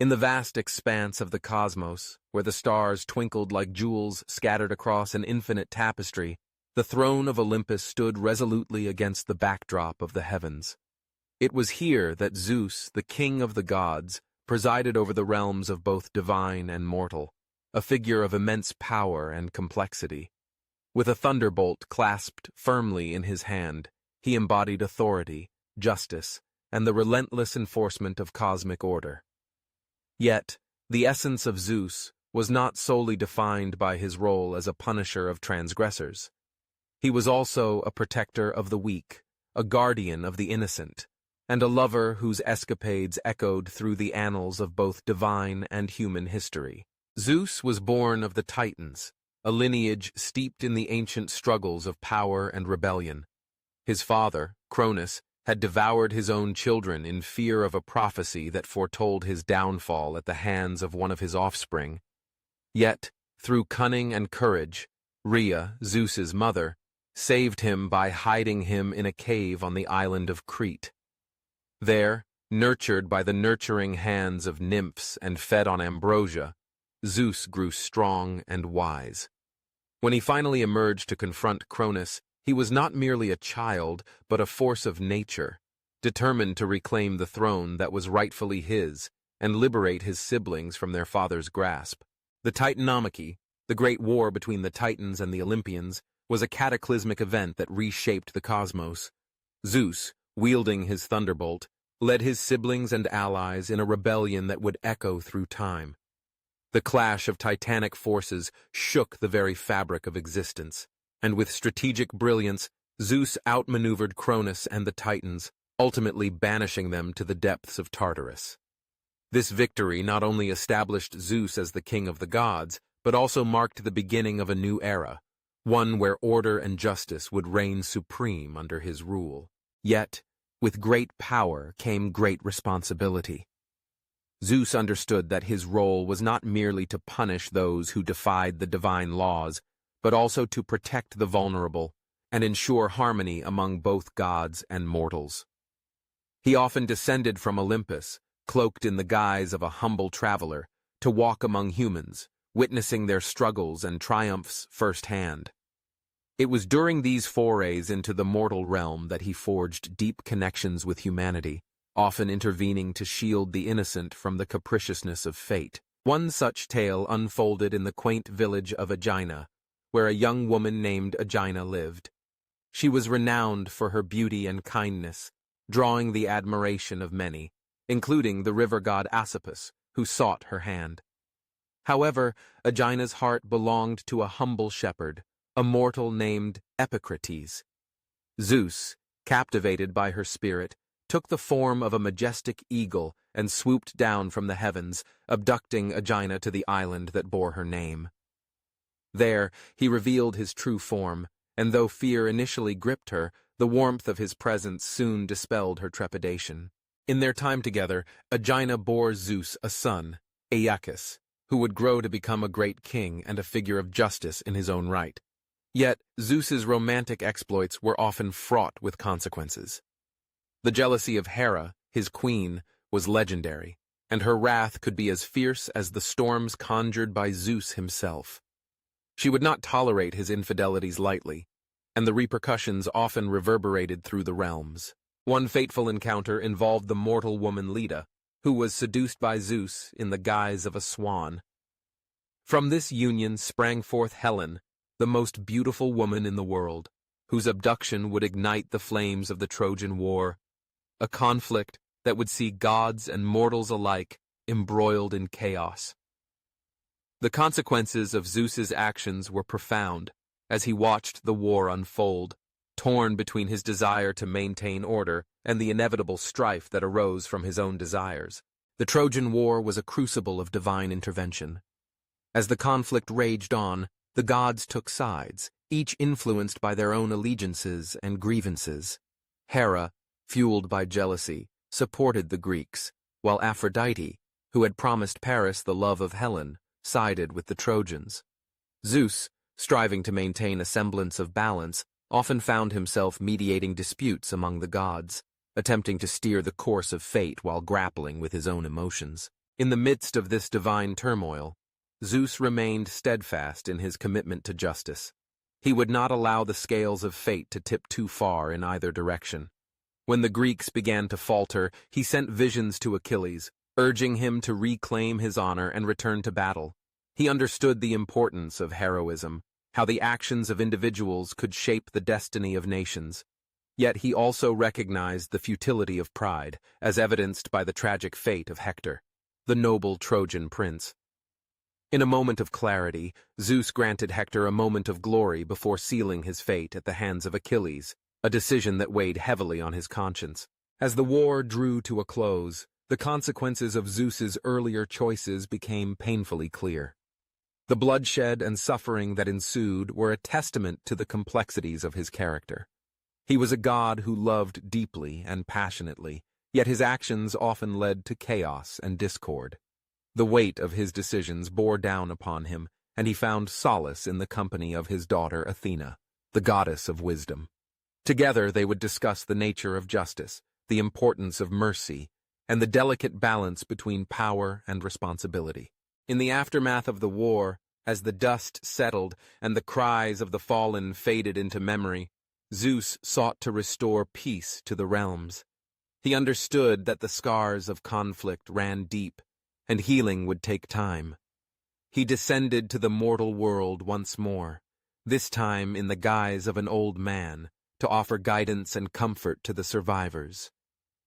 In the vast expanse of the cosmos, where the stars twinkled like jewels scattered across an infinite tapestry, the throne of Olympus stood resolutely against the backdrop of the heavens. It was here that Zeus, the king of the gods, presided over the realms of both divine and mortal, a figure of immense power and complexity. With a thunderbolt clasped firmly in his hand, he embodied authority, justice, and the relentless enforcement of cosmic order. Yet, the essence of Zeus was not solely defined by his role as a punisher of transgressors. He was also a protector of the weak, a guardian of the innocent, and a lover whose escapades echoed through the annals of both divine and human history. Zeus was born of the Titans, a lineage steeped in the ancient struggles of power and rebellion. His father, Cronus, had devoured his own children in fear of a prophecy that foretold his downfall at the hands of one of his offspring. Yet, through cunning and courage, Rhea, Zeus's mother, saved him by hiding him in a cave on the island of Crete. There, nurtured by the nurturing hands of nymphs and fed on ambrosia, Zeus grew strong and wise. When he finally emerged to confront Cronus, he was not merely a child, but a force of nature, determined to reclaim the throne that was rightfully his and liberate his siblings from their father's grasp. The Titanomachy, the great war between the Titans and the Olympians, was a cataclysmic event that reshaped the cosmos. Zeus, wielding his Thunderbolt, led his siblings and allies in a rebellion that would echo through time. The clash of titanic forces shook the very fabric of existence, and with strategic brilliance, Zeus outmaneuvered Cronus and the Titans, ultimately banishing them to the depths of Tartarus. This victory not only established Zeus as the king of the gods, but also marked the beginning of a new era, one where order and justice would reign supreme under his rule. Yet, with great power came great responsibility. Zeus understood that his role was not merely to punish those who defied the divine laws, but also to protect the vulnerable and ensure harmony among both gods and mortals. He often descended from Olympus, cloaked in the guise of a humble traveler, to walk among humans, witnessing their struggles and triumphs firsthand. It was during these forays into the mortal realm that he forged deep connections with humanity, often intervening to shield the innocent from the capriciousness of fate. One such tale unfolded in the quaint village of Aegina, where a young woman named Aegina lived. She was renowned for her beauty and kindness, drawing the admiration of many, including the river god Asopus, who sought her hand. However, Aegina's heart belonged to a humble shepherd, a mortal named Epicrates. Zeus, captivated by her spirit, took the form of a majestic eagle and swooped down from the heavens, abducting Aegina to the island that bore her name. There, he revealed his true form, and though fear initially gripped her, the warmth of his presence soon dispelled her trepidation. In their time together, Aegina bore Zeus a son, Aeacus, who would grow to become a great king and a figure of justice in his own right. Yet, Zeus's romantic exploits were often fraught with consequences. The jealousy of Hera, his queen, was legendary, and her wrath could be as fierce as the storms conjured by Zeus himself. She would not tolerate his infidelities lightly, and the repercussions often reverberated through the realms. One fateful encounter involved the mortal woman Leda, who was seduced by Zeus in the guise of a swan. From this union sprang forth Helen, the most beautiful woman in the world, whose abduction would ignite the flames of the Trojan War, a conflict that would see gods and mortals alike embroiled in chaos. The consequences of Zeus's actions were profound as he watched the war unfold, torn between his desire to maintain order and the inevitable strife that arose from his own desires. The Trojan War was a crucible of divine intervention. As the conflict raged on, the gods took sides, each influenced by their own allegiances and grievances. Hera, fueled by jealousy, supported the Greeks, while Aphrodite, who had promised Paris the love of Helen, sided with the Trojans. Zeus, striving to maintain a semblance of balance, often found himself mediating disputes among the gods, attempting to steer the course of fate while grappling with his own emotions. In the midst of this divine turmoil, Zeus remained steadfast in his commitment to justice. He would not allow the scales of fate to tip too far in either direction. When the Greeks began to falter, he sent visions to Achilles, urging him to reclaim his honor and return to battle. He understood the importance of heroism, how the actions of individuals could shape the destiny of nations. Yet he also recognized the futility of pride, as evidenced by the tragic fate of Hector, the noble Trojan prince. In a moment of clarity, Zeus granted Hector a moment of glory before sealing his fate at the hands of Achilles, a decision that weighed heavily on his conscience. As the war drew to a close, the consequences of Zeus's earlier choices became painfully clear. The bloodshed and suffering that ensued were a testament to the complexities of his character. He was a god who loved deeply and passionately, yet his actions often led to chaos and discord. The weight of his decisions bore down upon him, and he found solace in the company of his daughter Athena, the goddess of wisdom. Together they would discuss the nature of justice, the importance of mercy, and the delicate balance between power and responsibility. In the aftermath of the war, as the dust settled and the cries of the fallen faded into memory, Zeus sought to restore peace to the realms. He understood that the scars of conflict ran deep, and healing would take time. He descended to the mortal world once more, this time in the guise of an old man, to offer guidance and comfort to the survivors.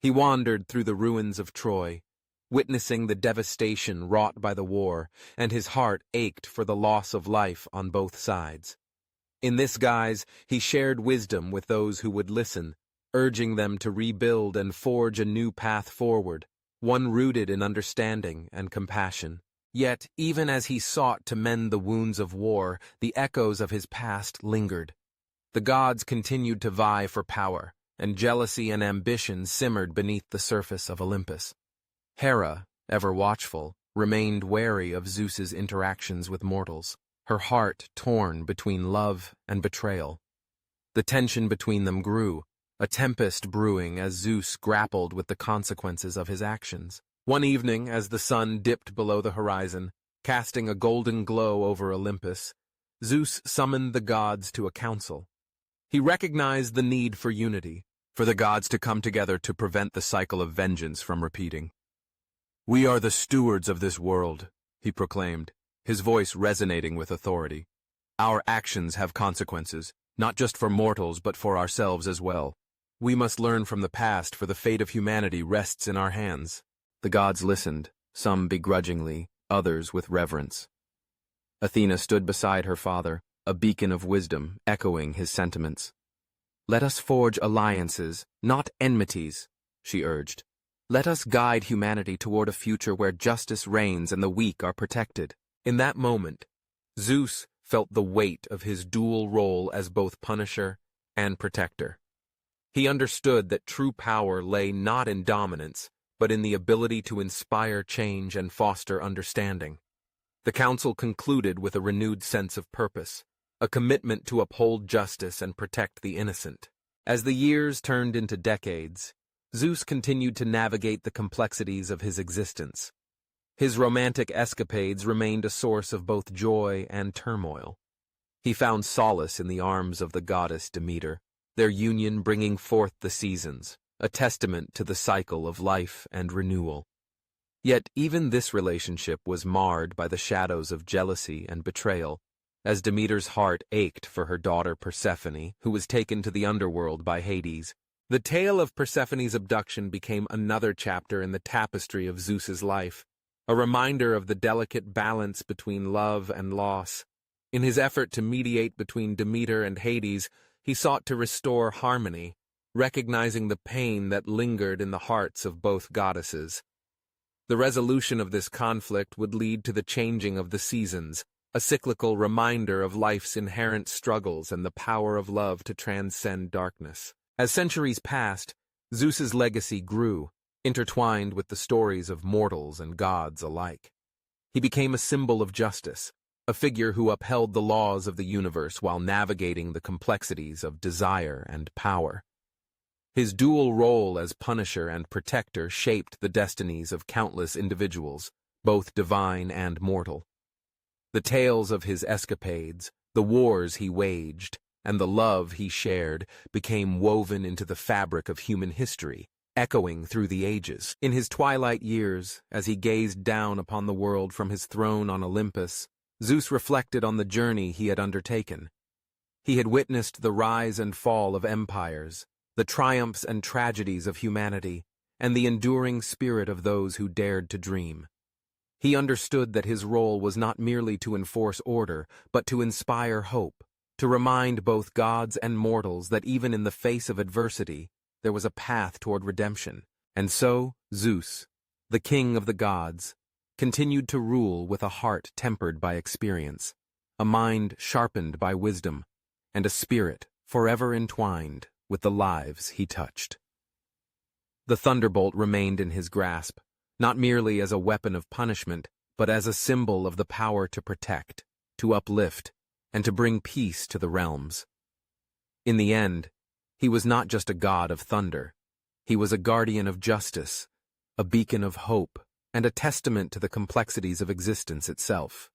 He wandered through the ruins of Troy, witnessing the devastation wrought by the war, and his heart ached for the loss of life on both sides. In this guise, he shared wisdom with those who would listen, urging them to rebuild and forge a new path forward, one rooted in understanding and compassion. Yet, even as he sought to mend the wounds of war, the echoes of his past lingered. The gods continued to vie for power, and jealousy and ambition simmered beneath the surface of Olympus. Hera, ever watchful, remained wary of Zeus's interactions with mortals, her heart torn between love and betrayal. The tension between them grew, a tempest brewing as Zeus grappled with the consequences of his actions. One evening, as the sun dipped below the horizon, casting a golden glow over Olympus, Zeus summoned the gods to a council. He recognized the need for unity, for the gods to come together to prevent the cycle of vengeance from repeating. "We are the stewards of this world," he proclaimed, his voice resonating with authority. "Our actions have consequences, not just for mortals but for ourselves as well. We must learn from the past, for the fate of humanity rests in our hands." The gods listened, some begrudgingly, others with reverence. Athena stood beside her father, a beacon of wisdom, echoing his sentiments. "Let us forge alliances, not enmities," she urged. "Let us guide humanity toward a future where justice reigns and the weak are protected." In that moment, Zeus felt the weight of his dual role as both punisher and protector. He understood that true power lay not in dominance, but in the ability to inspire change and foster understanding. The council concluded with a renewed sense of purpose, a commitment to uphold justice and protect the innocent. As the years turned into decades, Zeus continued to navigate the complexities of his existence. His romantic escapades remained a source of both joy and turmoil. He found solace in the arms of the goddess Demeter, their union bringing forth the seasons, a testament to the cycle of life and renewal. Yet even this relationship was marred by the shadows of jealousy and betrayal, as Demeter's heart ached for her daughter Persephone, who was taken to the underworld by Hades. The tale of Persephone's abduction became another chapter in the tapestry of Zeus's life, a reminder of the delicate balance between love and loss. In his effort to mediate between Demeter and Hades, he sought to restore harmony, recognizing the pain that lingered in the hearts of both goddesses. The resolution of this conflict would lead to the changing of the seasons, a cyclical reminder of life's inherent struggles and the power of love to transcend darkness. As centuries passed, Zeus's legacy grew, intertwined with the stories of mortals and gods alike. He became a symbol of justice, a figure who upheld the laws of the universe while navigating the complexities of desire and power. His dual role as punisher and protector shaped the destinies of countless individuals, both divine and mortal. The tales of his escapades, the wars he waged, and the love he shared became woven into the fabric of human history, echoing through the ages. In his twilight years, as he gazed down upon the world from his throne on Olympus, Zeus reflected on the journey he had undertaken. He had witnessed the rise and fall of empires, the triumphs and tragedies of humanity, and the enduring spirit of those who dared to dream. He understood that his role was not merely to enforce order, but to inspire hope, to remind both gods and mortals that even in the face of adversity, there was a path toward redemption. And so, Zeus, the king of the gods, continued to rule with a heart tempered by experience, a mind sharpened by wisdom, and a spirit forever entwined with the lives he touched. The thunderbolt remained in his grasp, not merely as a weapon of punishment, but as a symbol of the power to protect, to uplift, and to bring peace to the realms. In the end, he was not just a god of thunder. He was a guardian of justice, a beacon of hope, and a testament to the complexities of existence itself.